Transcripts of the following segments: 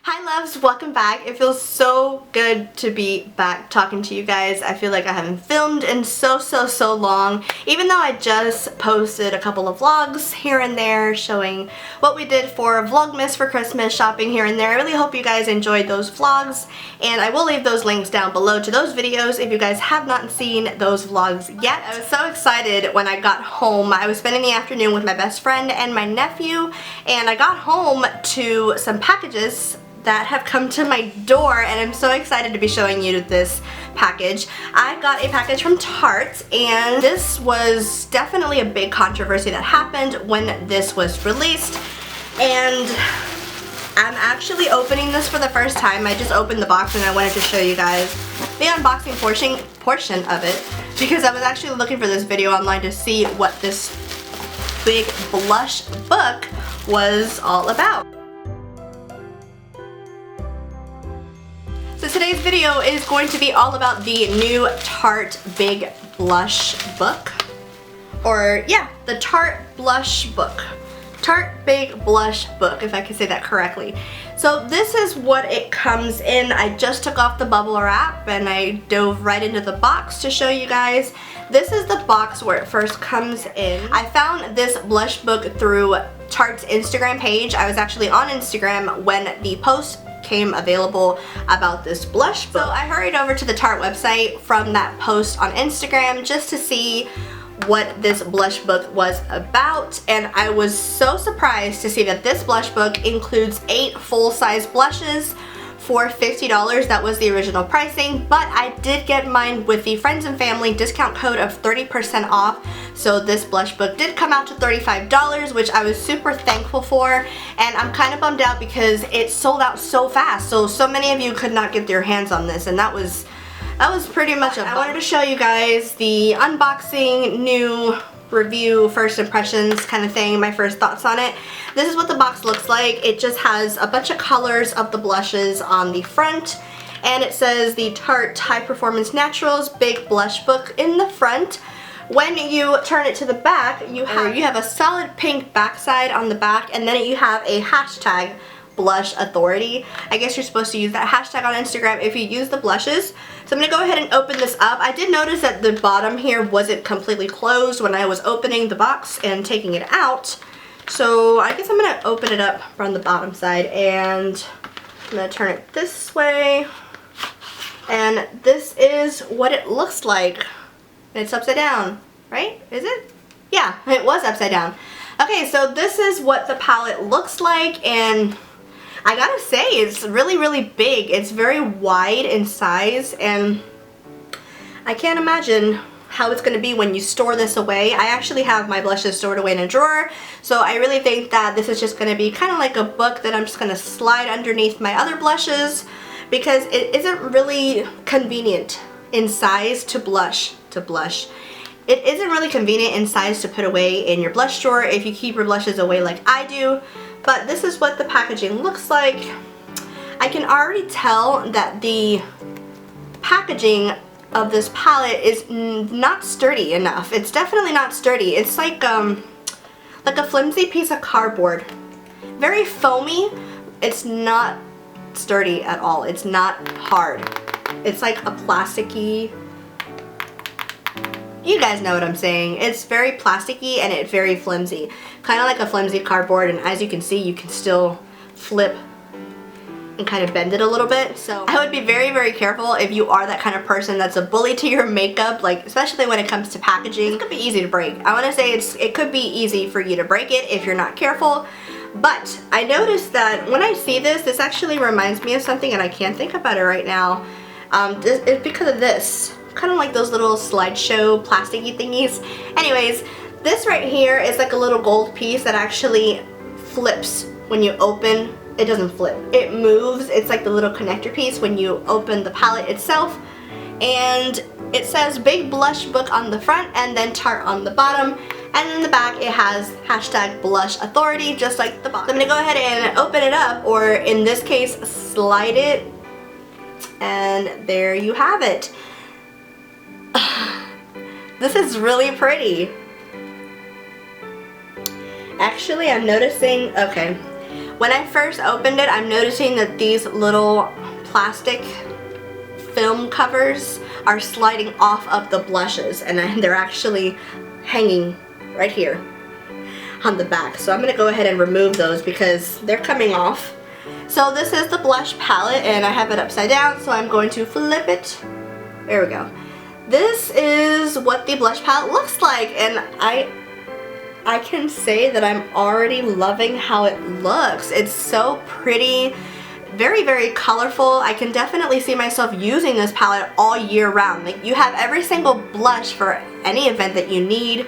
Hi loves, welcome back. It feels so good to be back talking to you guys. I feel like I haven't filmed in so long, even though I just posted a couple of vlogs here and there showing what we did for Vlogmas for Christmas, shopping here and there. I really hope you guys enjoyed those vlogs, and I will leave those links down below to those videos if you guys have not seen those vlogs yet. I was so excited when I got home. I was spending the afternoon with my best friend and my nephew, and I got home to some packages that have come to my door, and I'm so excited to be showing you this package. I got a package from Tarte, and this was definitely a big controversy that happened when this was released, and I'm actually opening this for the first time. I just opened the box and I wanted to show you guys the unboxing portion of it, because I was actually looking for this video online to see what this big blush book was all about. So today's video is going to be all about the new Tarte Big Blush Book. Or, yeah, the Tarte Blush Book. Tarte Big Blush Book, if I can say that correctly. So this is what it comes in. I just took off the bubble wrap and I dove right into the box to show you guys. This is the box where it first comes in. I found this blush book through Tarte's Instagram page. I was actually on Instagram when the post came available about this blush book. So I hurried over to the Tarte website from that post on Instagram just to see what this blush book was about, and I was so surprised to see that this blush book includes 8 full-size blushes for $50. That was the original pricing, but I did get mine with the friends and family discount code of 30% off, so this blush book did come out to $35, which I was super thankful for, and I'm kind of bummed out because it sold out so fast, so many of you could not get your hands on this, and that was pretty much it. I wanted to show you guys the unboxing, new review, first impressions kind of thing, my first thoughts on it. This is what the box looks like. It just has a bunch of colors of the blushes on the front, and it says the Tarte High Performance Naturals Big Blush Book in the front. When you turn it to the back, you have a solid pink backside on the back, and then you have a hashtag Blush Authority. I guess you're supposed to use that hashtag on Instagram if you use the blushes. So I'm going to go ahead and open this up. I did notice that the bottom here wasn't completely closed when I was opening the box and taking it out. So I guess I'm going to open it up from the bottom side, and I'm going to turn it this way. And this is what it looks like. It's upside down, right? Is it? Yeah, it was upside down. Okay, so this is what the palette looks like, and I gotta say, it's really big. It's very wide in size, and I can't imagine how it's gonna be when you store this away. I actually have my blushes stored away in a drawer, so I really think that this is just gonna be kind of like a book that I'm just gonna slide underneath my other blushes, because it isn't really convenient in size to blush. It isn't really convenient in size to put away in your blush drawer if you keep your blushes away like I do. But this is what the packaging looks like. I can already tell that the packaging of this palette is not sturdy enough. It's definitely not sturdy. It's like a flimsy piece of cardboard. Very foamy. It's not sturdy at all. It's not hard. It's like a plasticky, you guys know what I'm saying. It's very plasticky and it's very flimsy. Kind of like a flimsy cardboard, and as you can see, you can still flip and kind of bend it a little bit. So I would be very careful if you are that kind of person that's a bully to your makeup, like especially when it comes to packaging. It could be easy to break. I want to say it could be easy for you to break it if you're not careful. But I noticed that when I see this actually reminds me of something, and I can't think about it right now. It's because of this. Kind of like those little slideshow plasticky thingies. Anyways, this right here is like a little gold piece that actually flips when you open. It doesn't flip. It moves. It's like the little connector piece when you open the palette itself. And it says Big Blush Book on the front and then Tarte on the bottom. And in the back it has hashtag Blush Authority, just like the bottom. So I'm going to go ahead and open it up, or in this case slide it. And there you have it. This is really pretty. Actually, I'm noticing, okay, When I first opened it, I'm noticing that these little plastic film covers are sliding off of the blushes, and they're actually hanging right here on the back. So I'm going to go ahead and remove those because they're coming off. So this is the blush palette, and I have it upside down, so I'm going to flip it. There we go. This is what the blush palette looks like, and I can say that I'm already loving how it looks. It's so pretty, very, very colorful. I can definitely see myself using this palette all year round. Like, you have every single blush for any event that you need.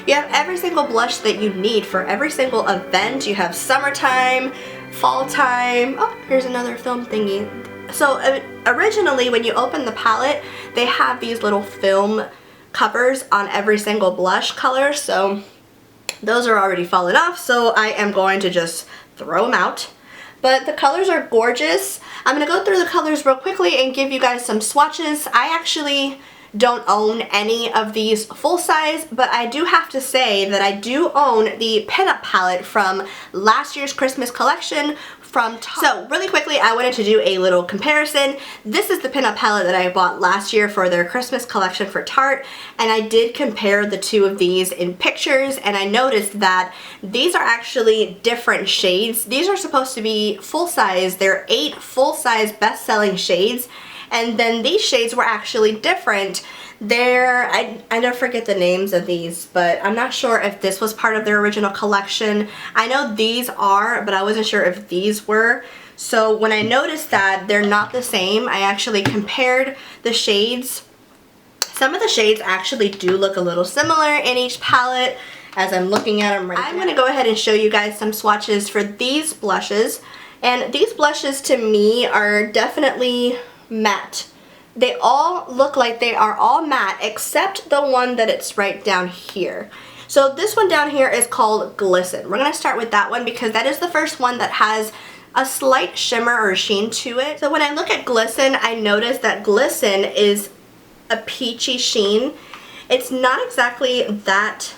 You have every single blush that you need for every single event. You have summertime, fall time. Oh, here's another film thingy. So originally when you open the palette, they have these little film covers on every single blush color. So those are already falling off, so I am going to just throw them out. But the colors are gorgeous. I'm going to go through the colors real quickly and give you guys some swatches. I actually don't own any of these full size, but I do have to say that I do own the pinup palette from last year's Christmas collection from Tarte. So really quickly, I wanted to do a little comparison. This is the pinup palette that I bought last year for their Christmas collection for Tarte, and I did compare the two of these in pictures, and I noticed that these are actually different shades. These are supposed to be full size. They're 8 full size best-selling shades, and then these shades were actually different. I never forget the names of these, but I'm not sure if this was part of their original collection. I know these are, but I wasn't sure if these were. So when I noticed that they're not the same, I actually compared the shades. Some of the shades actually do look a little similar in each palette as I'm looking at them right now. I'm going to go ahead and show you guys some swatches for these blushes. And these blushes to me are definitely matte. They all look like they are all matte except the one that it's right down here. So this one down here is called Glisten. We're going to start with that one because that is the first one that has a slight shimmer or sheen to it. So when I look at Glisten, I notice that Glisten is a peachy sheen. It's not exactly that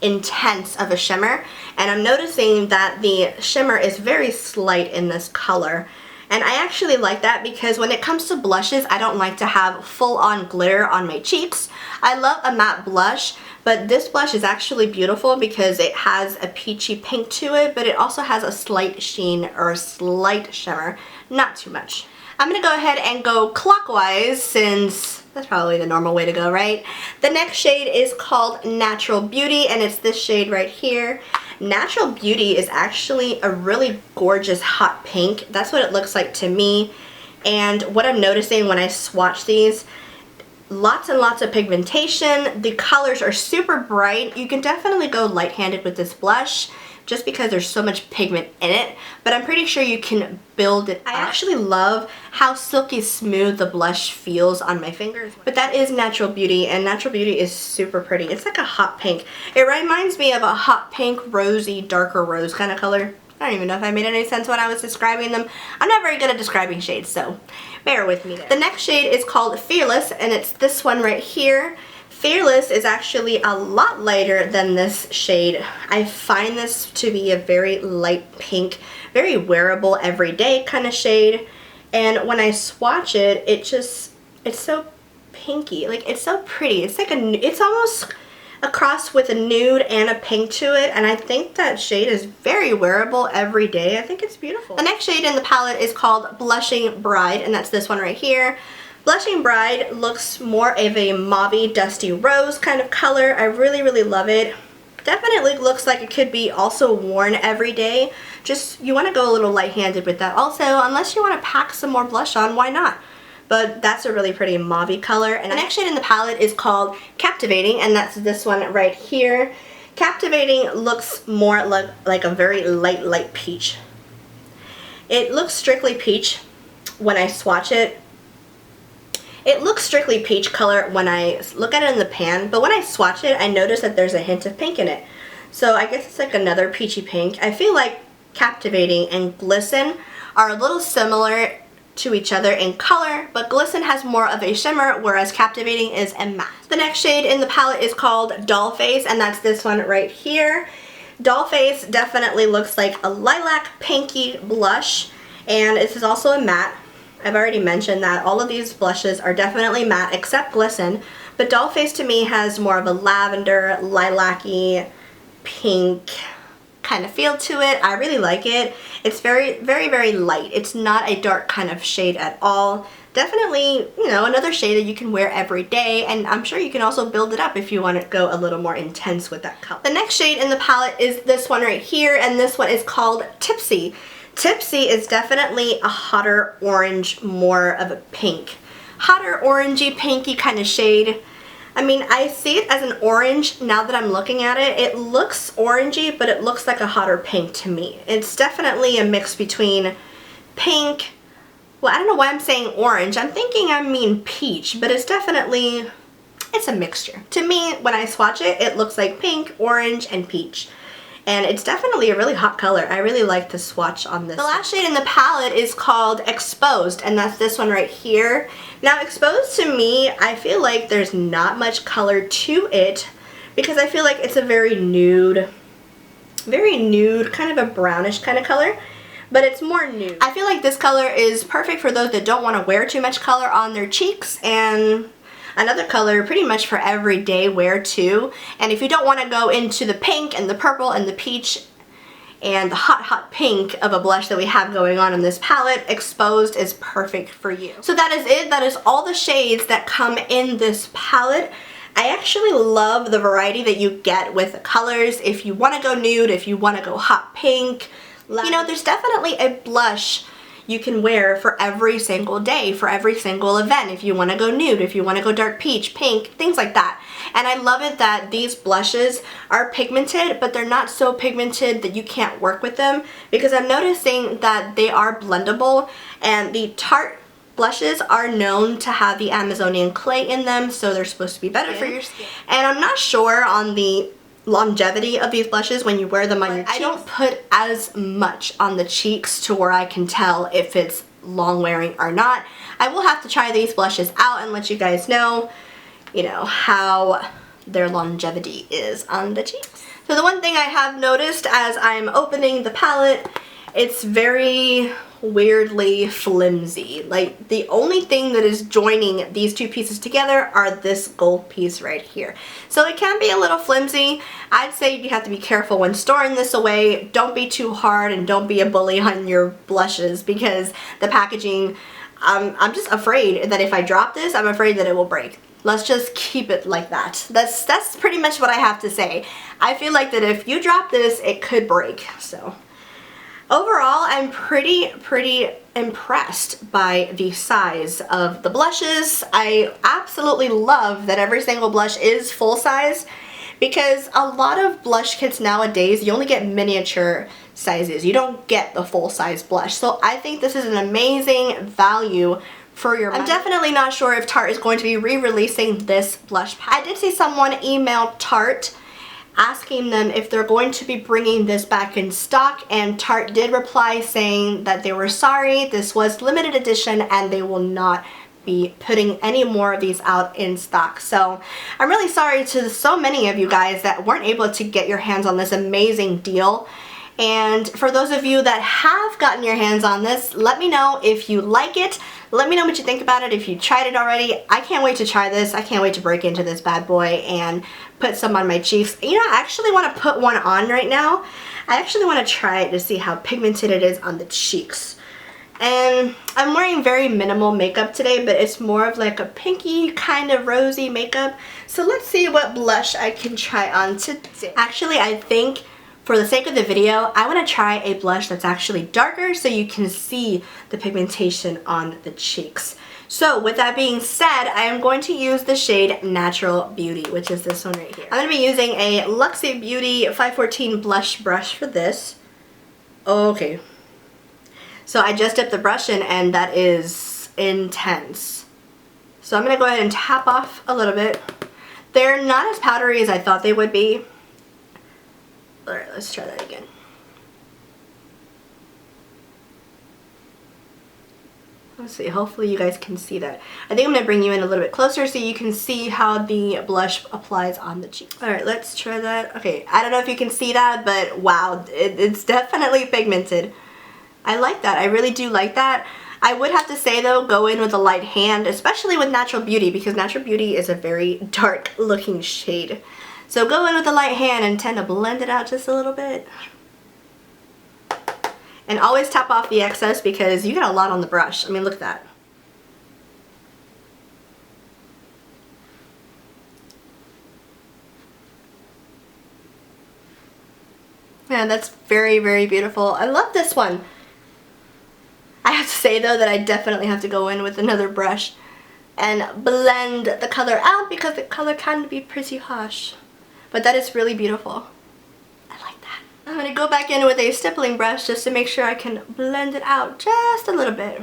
intense of a shimmer, and I'm noticing that the shimmer is very slight in this color. And I actually like that because when it comes to blushes, I don't like to have full-on glitter on my cheeks. I love a matte blush, but this blush is actually beautiful because it has a peachy pink to it, but it also has a slight sheen or a slight shimmer, not too much. I'm going to go ahead and go clockwise since that's probably the normal way to go, right? The next shade is called Natural Beauty, and it's this shade right here. Natural Beauty is actually a really gorgeous hot pink. That's what it looks like to me. And what I'm noticing when I swatch these, lots and lots of pigmentation. The colors are super bright. You can definitely go light-handed with this blush just because there's so much pigment in it, but I'm pretty sure you can build it up. I actually love how silky smooth the blush feels on my fingers. But that is Natural Beauty, and Natural Beauty is super pretty. It's like a hot pink. It reminds me of a hot pink, rosy, darker rose kind of color. I don't even know if I made any sense when I was describing them. I'm not very good at describing shades, so bear with me there. The next shade is called Fearless, and it's this one right here. Fearless is actually a lot lighter than this shade. I find this to be a very light pink, very wearable everyday kind of shade. And when I swatch it, it's so pinky. Like, it's so pretty. It's like it's almost a cross with a nude and a pink to it, and I think that shade is very wearable every day. I think it's beautiful. The next shade in the palette is called Blushing Bride, and that's this one right here. Blushing Bride looks more of a mauvey, dusty rose kind of color. I really, really love it. Definitely looks like it could be also worn every day. Just, you want to go a little light-handed with that. Also, unless you want to pack some more blush on, why not? But that's a really pretty mauvey color. And the next shade in the palette is called Captivating, and that's this one right here. Captivating looks more like a very light peach. It looks strictly peach when I swatch it. It looks strictly peach color when I look at it in the pan, but when I swatch it, I notice that there's a hint of pink in it. So I guess it's like another peachy pink. I feel like Captivating and Glisten are a little similar to each other in color, but Glisten has more of a shimmer, whereas Captivating is a matte. The next shade in the palette is called DollFace, and that's this one right here. DollFace definitely looks like a lilac pinky blush, and this is also a matte. I've already mentioned that all of these blushes are definitely matte except Glisten, but DollFace to me has more of a lavender, lilac-y, pink kind of feel to it. I really like it. It's very, very, very light. It's not a dark kind of shade at all. Definitely, you know, another shade that you can wear every day, and I'm sure you can also build it up if you want to go a little more intense with that color. The next shade in the palette is this one right here, and this one is called Tipsy. Tipsy is definitely a hotter orange, more of a pink. Hotter orangey, pinky kind of shade. I mean, I see it as an orange now that I'm looking at it. It looks orangey, but it looks like a hotter pink to me. It's definitely a mix between pink, well, I don't know why I'm saying orange. I'm thinking I mean peach, but it's definitely, it's a mixture. To me, when I swatch it, it looks like pink, orange, and peach. And it's definitely a really hot color. I really like the swatch on this. The last shade in the palette is called Exposed, and that's this one right here. Now, Exposed to me, I feel like there's not much color to it because I feel like it's a very nude, kind of a brownish kind of color. But it's more nude. I feel like this color is perfect for those that don't want to wear too much color on their cheeks, and another color pretty much for everyday wear too. And if you don't want to go into the pink and the purple and the peach and the hot, hot pink of a blush that we have going on in this palette, Exposed is perfect for you. So that is it. That is all the shades that come in this palette. I actually love the variety that you get with the colors. If you want to go nude, if you want to go hot pink, you know, there's definitely a blush you can wear for every single day, for every single event. If you want to go nude, if you want to go dark peach, pink, things like that. And I love it that these blushes are pigmented, but they're not so pigmented that you can't work with them, because I'm noticing that they are blendable, and the Tarte blushes are known to have the Amazonian clay in them, so they're supposed to be better for your skin. And I'm not sure on the longevity of these blushes when you wear them on your cheeks. I don't put as much on the cheeks to where I can tell if it's long wearing or not. I will have to try these blushes out and let you guys know, you know, how their longevity is on the cheeks. So the one thing I have noticed as I'm opening the palette, it's very weirdly flimsy. Like, the only thing that is joining these two pieces together are this gold piece right here. So it can be a little flimsy. I'd say you have to be careful when storing this away. Don't be too hard and don't be a bully on your blushes, because the packaging, I'm just afraid that if I drop this, I'm afraid that it will break. Let's just keep it like that. That's pretty much what I have to say. I feel like that if you drop this, it could break. So overall, I'm pretty impressed by the size of the blushes. I absolutely love that every single blush is full size, because a lot of blush kits nowadays, you only get miniature sizes. You don't get the full size blush. So I think this is an amazing value for your money. I'm definitely not sure if Tarte is going to be re-releasing this blush palette. I did see someone email Tarte asking them if they're going to be bringing this back in stock, and Tarte did reply saying that they were sorry, this was limited edition and they will not be putting any more of these out in stock. So I'm really sorry to so many of you guys that weren't able to get your hands on this amazing deal. And for those of you that have gotten your hands on this, let me know if you like it. Let me know what you think about it, if you tried it already. I can't wait to try this. I can't wait to break into this bad boy and put some on my cheeks. You know, I actually want to put one on right now. I actually want to try it to see how pigmented it is on the cheeks. And I'm wearing very minimal makeup today, but it's more of like a pinky kind of rosy makeup. So let's see what blush I can try on today. Actually, I think for the sake of the video, I want to try a blush that's actually darker so you can see the pigmentation on the cheeks. So with that being said, I am going to use the shade Natural Beauty, which is this one right here. I'm going to be using a Luxie Beauty 514 blush brush for this. Okay. So I just dipped the brush in, and that is intense. So I'm going to go ahead and tap off a little bit. They're not as powdery as I thought they would be. Alright, let's try that again. Let's see, hopefully you guys can see that. I think I'm gonna bring you in a little bit closer so you can see how the blush applies on the cheek. All right, let's try that. Okay, I don't know if you can see that, but wow, it's definitely pigmented. I like that, I really do like that. I would have to say though, go in with a light hand, especially with Natural Beauty, because Natural Beauty is a very dark looking shade. So go in with a light hand and tend to blend it out just a little bit. And always tap off the excess because you get a lot on the brush. I mean, look at that. Yeah, that's very, very beautiful. I love this one. I have to say though that I definitely have to go in with another brush and blend the color out because the color can be pretty harsh. But that is really beautiful. I like that. I'm going to go back in with a stippling brush just to make sure I can blend it out just a little bit.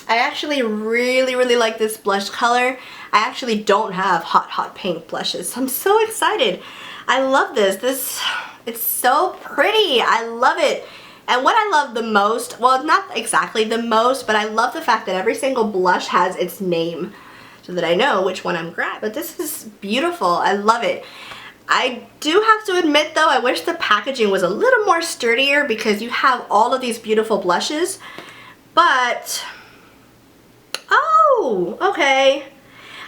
I actually really like this blush color. I actually don't have hot pink blushes, so I'm so excited. I love this. It's so pretty. I love it. And what I love the most, well, not exactly the most, but I love the fact that every single blush has its name so that I know which one I'm grabbing. But this is beautiful. I love it. I do have to admit though, I wish the packaging was a little more sturdier because you have all of these beautiful blushes. But, oh, okay.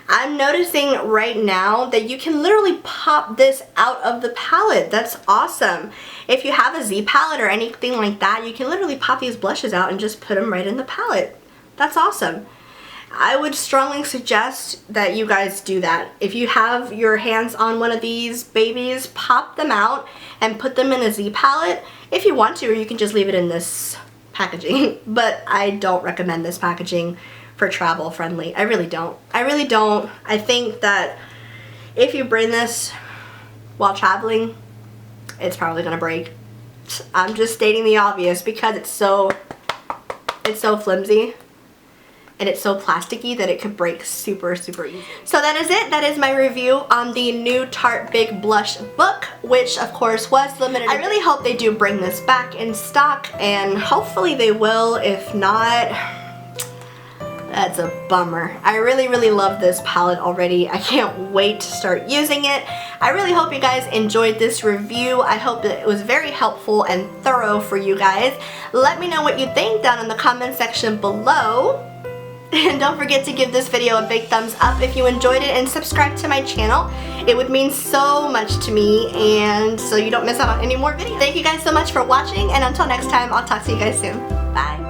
I'm noticing right now that you can literally pop this out of the palette. That's awesome. If you have a Z palette or anything like that, you can literally pop these blushes out and just put them right in the palette. That's awesome. I would strongly suggest that you guys do that. If you have your hands on one of these babies, pop them out and put them in a Z palette if you want to, or you can just leave it in this packaging. But I don't recommend this packaging for travel friendly. I really don't. I really don't. I think that if you bring this while traveling, it's probably gonna break. I'm just stating the obvious because it's so flimsy and it's so plasticky that it could break super easy. So that is it. That is my review on the new Tarte Big Blush book, which of course was limited. I really hope they do bring this back in stock, and hopefully they will. If not, that's a bummer. I really love this palette already. I can't wait to start using it. I really hope you guys enjoyed this review. I hope that it was very helpful and thorough for you guys. Let me know what you think down in the comment section below. And don't forget to give this video a big thumbs up if you enjoyed it, and subscribe to my channel. It would mean so much to me, and so you don't miss out on any more videos. Thank you guys so much for watching, and until next time, I'll talk to you guys soon. Bye.